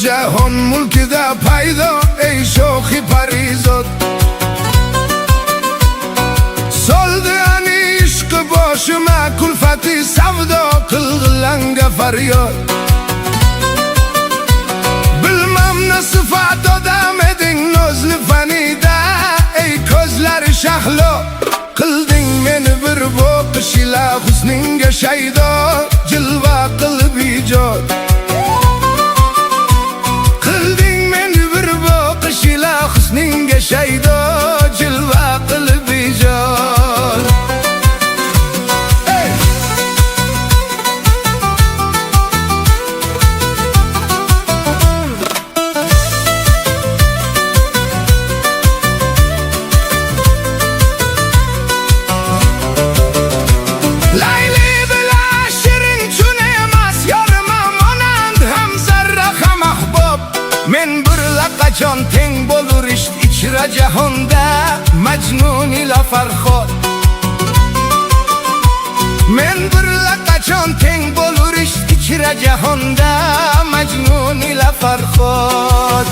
jahon mulkida paydo ey shohi parizod. Soldi ani ishq boshima kulfati savdo qilg'ilanga faryod. Bilmam ne sıfat odam eding nozli fanida ey ko'zlari shahlo. Qilding meni bir boqish ila husninga shaydo jilva qilib ijod. Qilding meni bir boqish ila husninga shaydo jilva qilib ijod. Men bir laqachon teng bo'lur ichra jahonda Majnun ila Farhod. Men bir laqachon teng bo'lur ichra jahonda Majnun ila Farhod.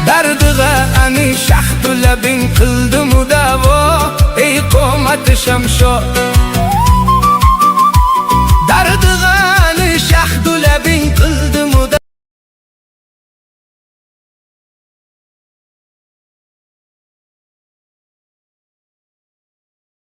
Dardiga ani shahdu labing qildimu davo ey qo'mati shamsho. Dardiga